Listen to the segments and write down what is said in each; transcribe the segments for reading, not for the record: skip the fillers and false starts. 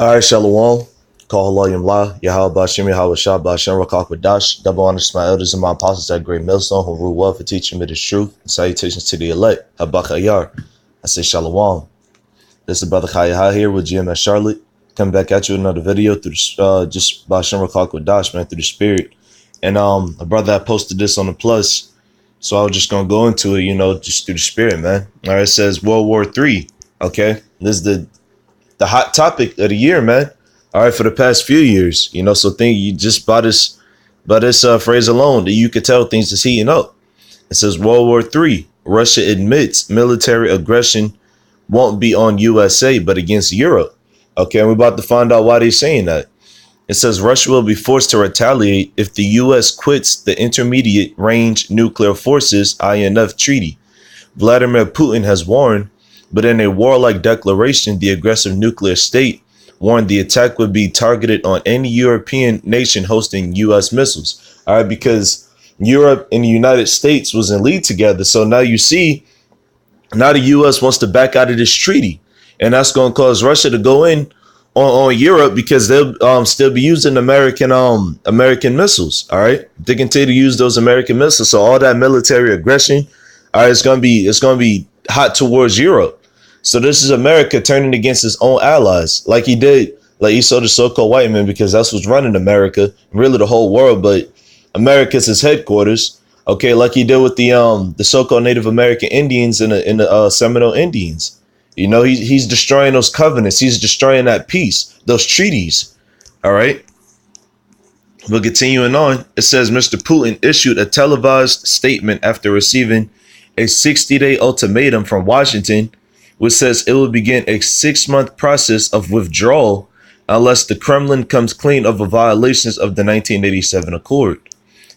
All right, Shalom. Call halalyam la. Yahawashi, Yahawashi, Bashem, Rakak Wadash. Double honors to my elders and my apostles at Great Millstone who rule well for teaching me the truth. And salutations to the elect. Habakayar. I say Shalom. This is Brother Yahawah here with GMS Charlotte. Coming back at you with another video through just Bashem, Rakak Wadash, man, through the spirit. And a brother had posted this on the plus. So I was just going to go into it, just through the spirit, man. All right, it says World War III. Okay. This is the hot topic of the year, man. All right, for the past few years, so think you just by this phrase alone that you could tell things is heating up. It says World War III. Russia admits military aggression won't be on USA, but against Europe. Okay, and we're about to find out why they're saying that. It says Russia will be forced to retaliate if the U.S. quits the Intermediate Range Nuclear Forces INF treaty. Vladimir Putin has warned, but in a warlike declaration, the aggressive nuclear state warned the attack would be targeted on any European nation hosting U.S. missiles. All right, because Europe and the United States was in league together. So now you see, now the U.S. wants to back out of this treaty. And that's going to cause Russia to go in on Europe because they'll still be using American missiles. All right, they continue to use those American missiles. So all that military aggression, all right, it's going to be hot towards Europe. So this is America turning against its own allies, like he did, like he saw the so-called white man, because that's what's running America, really the whole world. But America's his headquarters. Okay, like he did with the so-called Native American Indians and the Seminole Indians. He's destroying those covenants. He's destroying that peace, those treaties. All right. But continuing on, it says Mr. Putin issued a televised statement after receiving a 60-day ultimatum from Washington, which says it will begin a 6-month process of withdrawal unless the Kremlin comes clean of the violations of the 1987 Accord.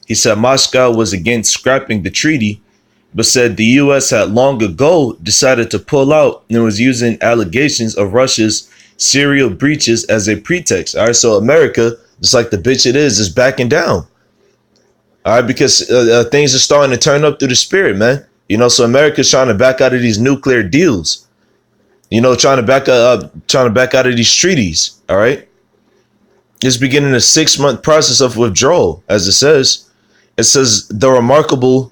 He said Moscow was against scrapping the treaty, but said the U.S. had long ago decided to pull out and was using allegations of Russia's serial breaches as a pretext. All right, so America, just like the bitch it is backing down. All right, because things are starting to turn up through the spirit, man. So America's trying to back out of these nuclear deals. Trying to back out of these treaties. All right, it's beginning a 6-month process of withdrawal, as it says. It says the remarkable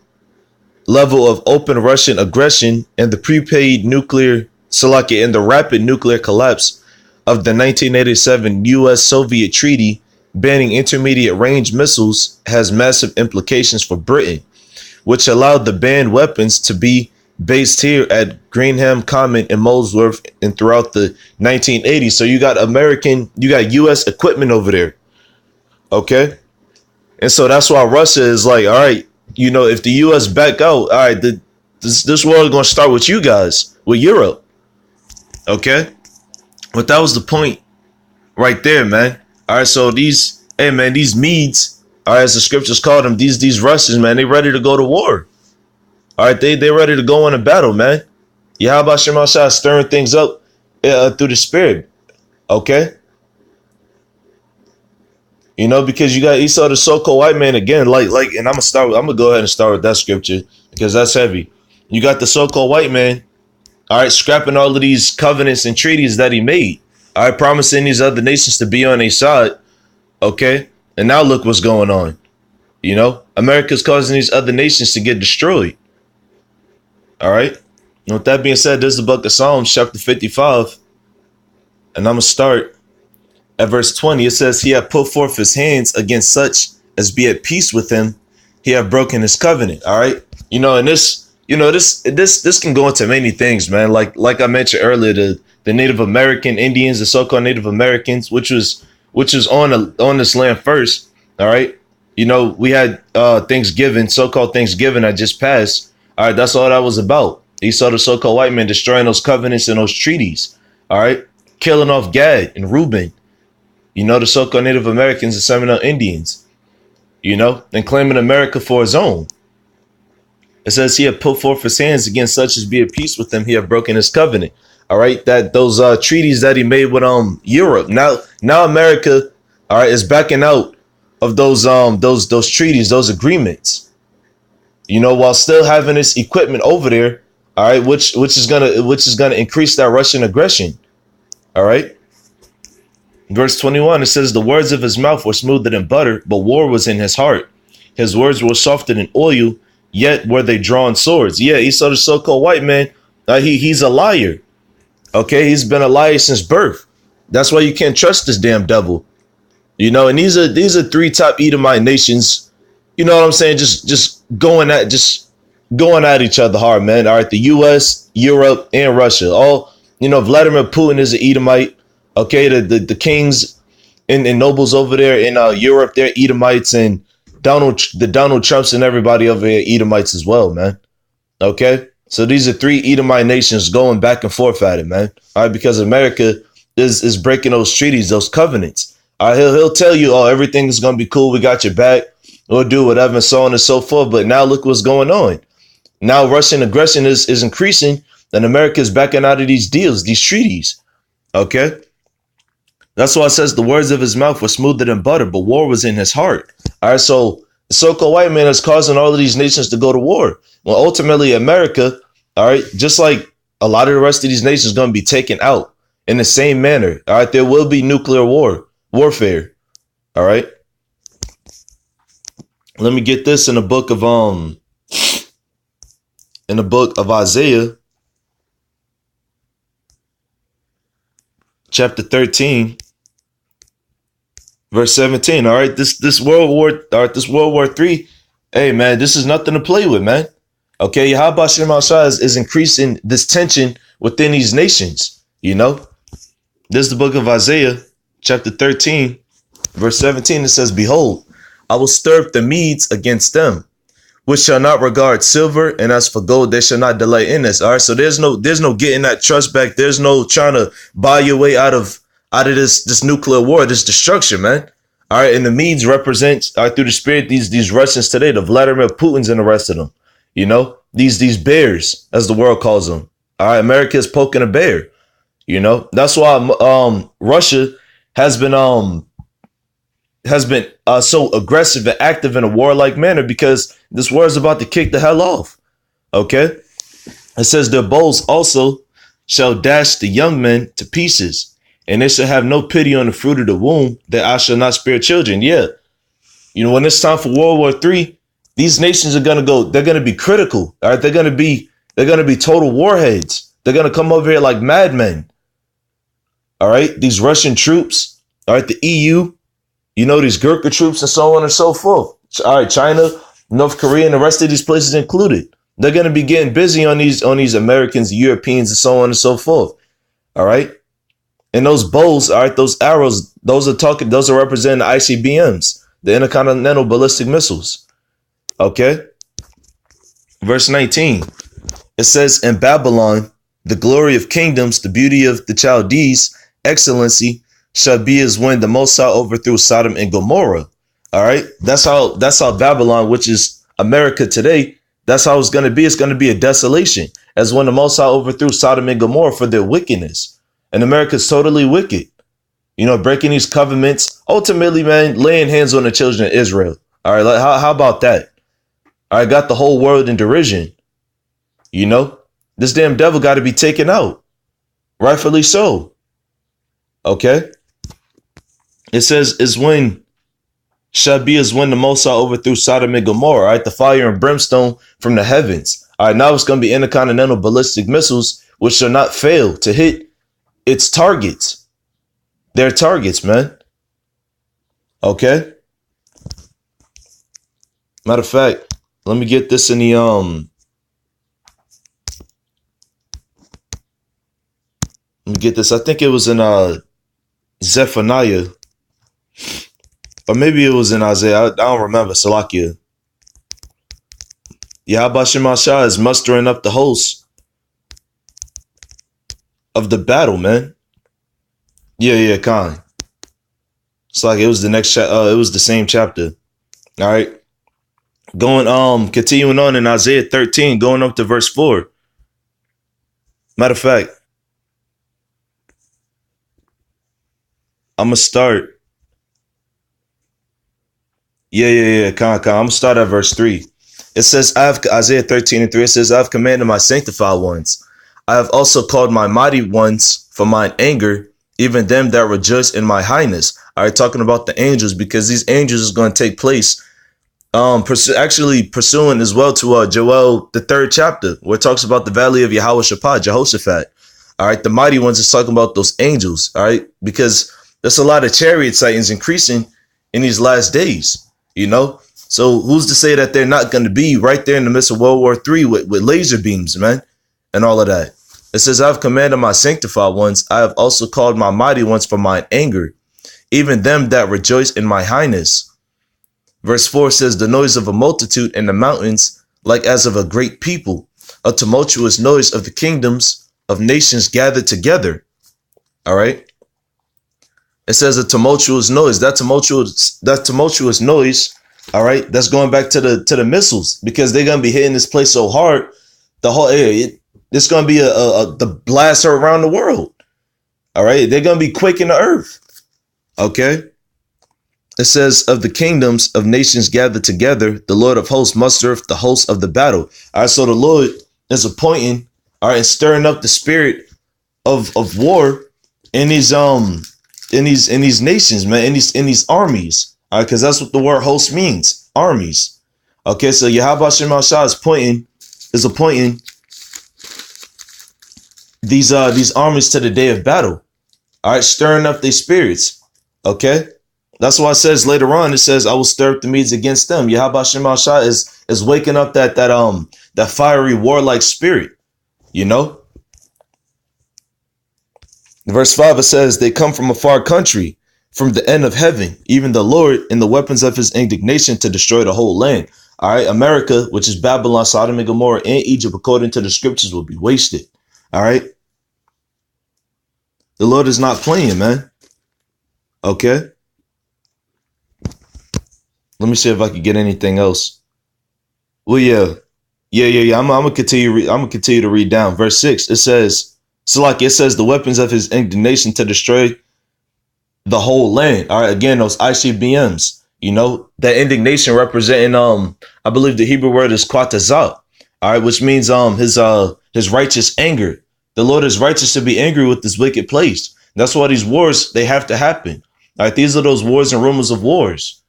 level of open Russian aggression and the prepaid nuclear Slovakia and the rapid nuclear collapse of the 1987 U.S.-Soviet treaty banning intermediate range missiles has massive implications for Britain, which allowed the banned weapons to be based here at Greenham Common in Molesworth and throughout the 1980s. So you got U.S. equipment over there. Okay. And so that's why Russia is like, all right, if the U.S. back out, all right, this world is going to start with you guys, with Europe. Okay. But that was the point right there, man. All right. So these Medes, all right, as the scriptures call them, these Russians, man, they ready to go to war. All right. They ready to go in a battle, man. Yahawashi stirring things up through the spirit. Okay. Because you got Esau, the so-called white man, again, like, and I'm gonna go ahead and start with that scripture because that's heavy. You got the so-called white man, all right, scrapping all of these covenants and treaties that he made, all right, promising these other nations to be on their side, okay, and now look what's going on. America's causing these other nations to get destroyed. All right, and with that being said, this is the book of Psalms, chapter 55, and I'm gonna start at verse 20. It says, he hath put forth his hands against such as be at peace with him. He hath broken his covenant. All right. And this can go into many things, man. Like I mentioned earlier, the Native American Indians, the so-called Native Americans, which was on this land first. All right. We had Thanksgiving, so-called Thanksgiving that just passed. All right. That's all that was about. He saw the so-called white man destroying those covenants and those treaties. All right. Killing off Gad and Reuben. The so-called Native Americans and Seminole Indians, and claiming America for his own. It says he had put forth his hands against such as be at peace with them. He had broken his covenant. All right. That those treaties that he made with Europe. Now America, all right, is backing out of those treaties, those agreements, while still having this equipment over there. All right. Which is gonna increase that Russian aggression. All right. Verse 21, it says, the words of his mouth were smoother than butter, but war was in his heart. His words were softer than oil, yet were they drawn swords. Yeah, Esau, the so-called white man, he's a liar. Okay, he's been a liar since birth. That's why you can't trust this damn devil. You know, and these are three top Edomite nations. You know what I'm saying? Just going at each other hard, man. All right, the U.S., Europe, and Russia. All, you know, Vladimir Putin is an Edomite. Okay, the kings and nobles over there in Europe, they're Edomites, and Donald Trumps and everybody over here Edomites as well, man. Okay, so these are three Edomite nations going back and forth at it, man. All right, because America is breaking those treaties, those covenants. All right, he'll tell you, oh, everything is gonna be cool, we got your back, we'll do whatever, and so on and so forth. But now look what's going on. Now Russian aggression is increasing, and America is backing out of these deals, these treaties. Okay. That's why it says the words of his mouth were smoother than butter, but war was in his heart. All right, so the so-called white man is causing all of these nations to go to war. Well, ultimately, America, all right, just like a lot of the rest of these nations, going to be taken out in the same manner. All right, there will be nuclear warfare. All right. Let me get this in the book of Isaiah, chapter 13. Verse 17. All right, this World War III. Hey man, this is nothing to play with, man. Okay, Yahawashi is increasing this tension within these nations. You know, this is the book of Isaiah, chapter 13, verse 17. It says, "Behold, I will stir up the Medes against them, which shall not regard silver, and as for gold, they shall not delight in this." All right, so there's no getting that trust back. There's no trying to buy your way out of this nuclear war, this destruction, man. All right, and the Medes represent through the spirit these Russians today, the Vladimir Putins and the rest of them. You know, these bears, as the world calls them. All right, America is poking a bear. You know, that's why Russia has been so aggressive and active in a warlike manner, because this war is about to kick the hell off. Okay, it says their bows also shall dash the young men to pieces, and they shall have no pity on the fruit of the womb, that I shall not spare children. Yeah, you know, when it's time for World War III, these nations are gonna go. They're gonna be critical. All right, they're gonna be total warheads. They're gonna come over here like madmen. All right, these Russian troops. All right, the EU. You know, these Gurkha troops and so on and so forth. All right, China, North Korea, and the rest of these places included. They're going to be getting busy on these Americans, Europeans, and so on and so forth. All right. And those bows, all right, those arrows, those are representing the ICBMs, the intercontinental ballistic missiles. Okay. Verse 19. It says, "In Babylon, the glory of kingdoms, the beauty of the Chaldees, excellency, shall be as when the Most High overthrew Sodom and Gomorrah." All right, that's how Babylon, which is America today, that's how it's going to be. It's going to be a desolation, as when the Most High overthrew Sodom and Gomorrah for their wickedness. And America's totally wicked, you know, breaking these covenants, ultimately, man, laying hands on the children of Israel. All right, how about that? All right, got the whole world in derision. You know, this damn devil got to be taken out, rightfully so. Okay. It says, shall be as when the Most High overthrew Sodom and Gomorrah, all right, the fire and brimstone from the heavens. All right, now it's going to be intercontinental ballistic missiles, which shall not fail to hit its targets. Their targets, man. Okay. Matter of fact, let me get this in the let me get this. I think it was in Zephaniah. Or maybe it was in Isaiah. I don't remember. Salakia. Yahawashi is mustering up the hosts of the battle, man. Yeah, Khan. It's like it was the next it was the same chapter. All right. Continuing on in Isaiah 13, going up to verse 4. Matter of fact, I'm gonna start. Yeah. Khan. I'm gonna start at verse 3. It says, Isaiah 13 and 3, it says, "I have commanded my sanctified ones. I have also called my mighty ones for mine anger, even them that rejoice in my highness. All right, talking about the angels, because these angels is going to take place actually pursuing as well to Joel, the 3rd chapter, where it talks about the valley of Yahawashi, Jehoshaphat. All right, the mighty ones is talking about those angels. All right, because there's a lot of chariot sightings increasing in these last days, you know. So who's to say that they're not going to be right there in the midst of World War III with laser beams, man, and all of that? It says, I've commanded my sanctified ones. I have also called my mighty ones for mine anger, even them that rejoice in my highness. Verse 4 says, the noise of a multitude in the mountains, like as of a great people, a tumultuous noise of the kingdoms of nations gathered together. All right. It says a tumultuous noise. That tumultuous noise. All right. That's going back to the missiles, because they're going to be hitting this place so hard. The whole area, it's going to be the blast around the world. All right. They're going to be quaking the earth. OK. It says, of the kingdoms of nations gathered together, the Lord of hosts mustereth the hosts of the battle. All right, so the Lord is appointing, all right, and stirring up the spirit of war in these nations, man, in these armies. All right, because that's what the word host means, armies. Okay, so Yahawashi is appointing these armies to the day of battle. All right, stirring up their spirits. Okay. That's why it says later on, it says, I will stir up the Medes against them. Yahawashi is waking up that fiery warlike spirit, you know. Verse 5, it says, they come from a far country, from the end of heaven, even the Lord in the weapons of his indignation to destroy the whole land. All right, America, which is Babylon, Sodom and Gomorrah, and Egypt, according to the scriptures, will be wasted. All right. The Lord is not playing, man. Okay. Let me see if I can get anything else. Well, yeah. I'm gonna continue. I'm gonna continue to read down. Verse 6. It says, it says the weapons of his indignation to destroy the whole land. All right. Again, those ICBMs. You know, that indignation representing I believe the Hebrew word is kwatazah. All right, which means his righteous anger. The Lord is righteous to be angry with this wicked place. That's why these wars, they have to happen. All right, these are those wars and rumors of wars,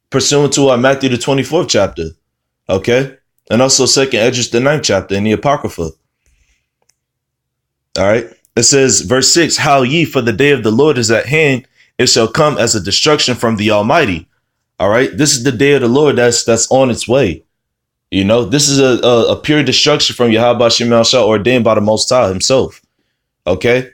pursuant to Matthew the 24th chapter, okay? And also 2nd Esdras the 9th chapter in the Apocrypha. All right. It says, verse 6, how ye, for the day of the Lord is at hand, it shall come as a destruction from the Almighty. All right. This is the day of the Lord that's on its way. You know, this is a pure destruction from Yahawashi ordained by the Most High himself. Okay.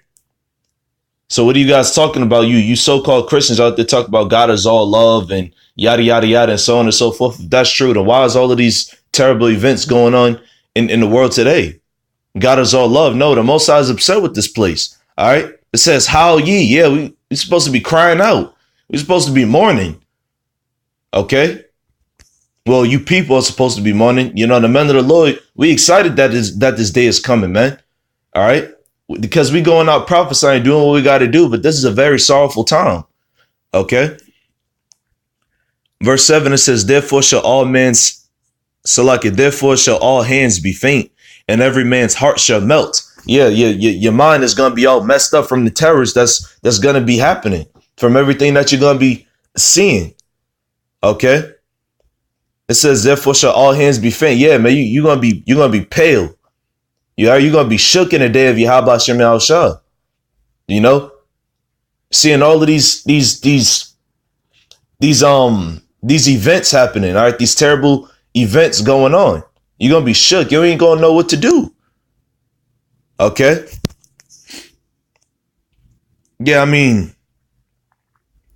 So what are you guys talking about? You so-called Christians out there talk about God is all love and yada, yada, yada, and so on and so forth. If that's true, then why is all of these terrible events going on in the world today? God is all love. No, the Most High is upset with this place. All right. It says, howl ye. Yeah, we're supposed to be crying out. We're supposed to be mourning. Okay. Well, you people are supposed to be mourning. You know, the men of the Lord, we excited that this day is coming, man. All right. Because we going out prophesying, doing what we got to do. But this is a very sorrowful time. Okay. Verse 7, it says, therefore shall all hands be faint, and every man's heart shall melt. Yeah, your mind is going to be all messed up from the terrors that's going to be happening, from everything that you're going to be seeing. Okay. It says, therefore shall all hands be faint. Yeah, man, you're going to be pale. You're going to be shook in the day of Yahawashi. You know, seeing all of these events happening. All right, these terrible events going on. You're going to be shook. You ain't going to know what to do. Okay. Yeah, I mean,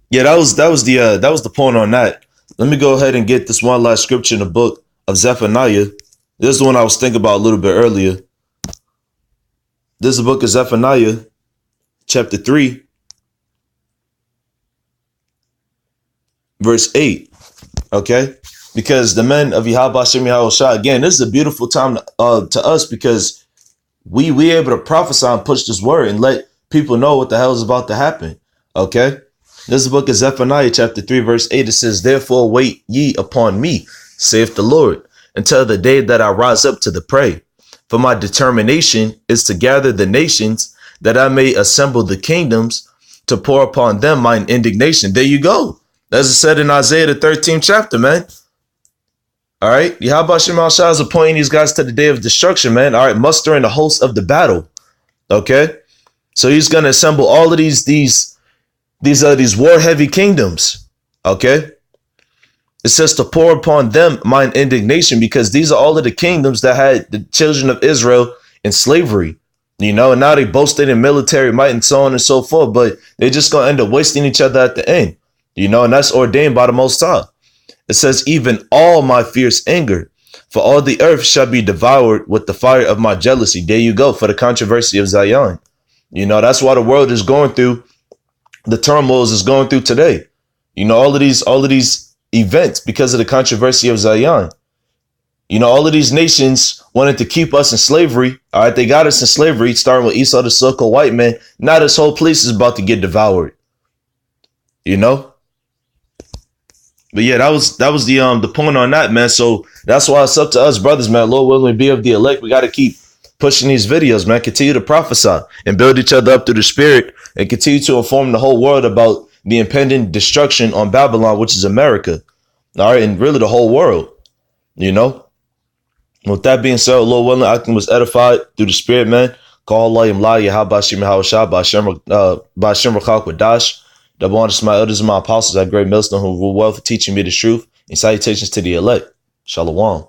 yeah, that was the point on that. Let me go ahead and get this one last scripture in the book of Zephaniah. This is the one I was thinking about a little bit earlier. This is the book of Zephaniah, chapter 3, verse 8. Okay. Because the men of Yahawashi, again, this is a beautiful time to us, because we able to prophesy and push this word and let people know what the hell is about to happen. Okay. This is the book of Zephaniah, chapter 3, verse 8. It says, therefore wait ye upon me, saith the Lord, until the day that I rise up to the prey. For my determination is to gather the nations that I may assemble the kingdoms to pour upon them mine indignation. There you go. As it said in Isaiah, the 13th chapter, man. All right. Yahawashi is appointing these guys to the day of destruction, man. All right. Mustering the host of the battle. Okay. So he's going to assemble all of these war heavy kingdoms. Okay. It says to pour upon them mine indignation, because these are all of the kingdoms that had the children of Israel in slavery, and now they boasted in military might and so on and so forth, but they're just going to end up wasting each other at the end, and that's ordained by the Most High. It says, even all my fierce anger, for all the earth shall be devoured with the fire of my jealousy. There you go, for the controversy of Zion. That's why the world is going through the turmoils is going through today. All of these events because of the controversy of Zion. All of these nations wanted to keep us in slavery. All right, they got us in slavery, starting with Esau, the so-called white man. Now this whole place is about to get devoured. But yeah, that was the point on that, man. So that's why it's up to us, brothers, man. Lord willing, be of the elect. We got to keep pushing these videos, man. Continue to prophesy and build each other up through the spirit, and continue to inform the whole world about the impending destruction on Babylon, which is America. All right, and really the whole world. With that being said, Lord willing, I was edified through the spirit, man. Call halalyam la Yahawashi Yahawashi by Shem Rakak with Dash. Double honors to my elders and my apostles at Great Millstone who rule well for teaching me the truth, and salutations to the elect. Shalom.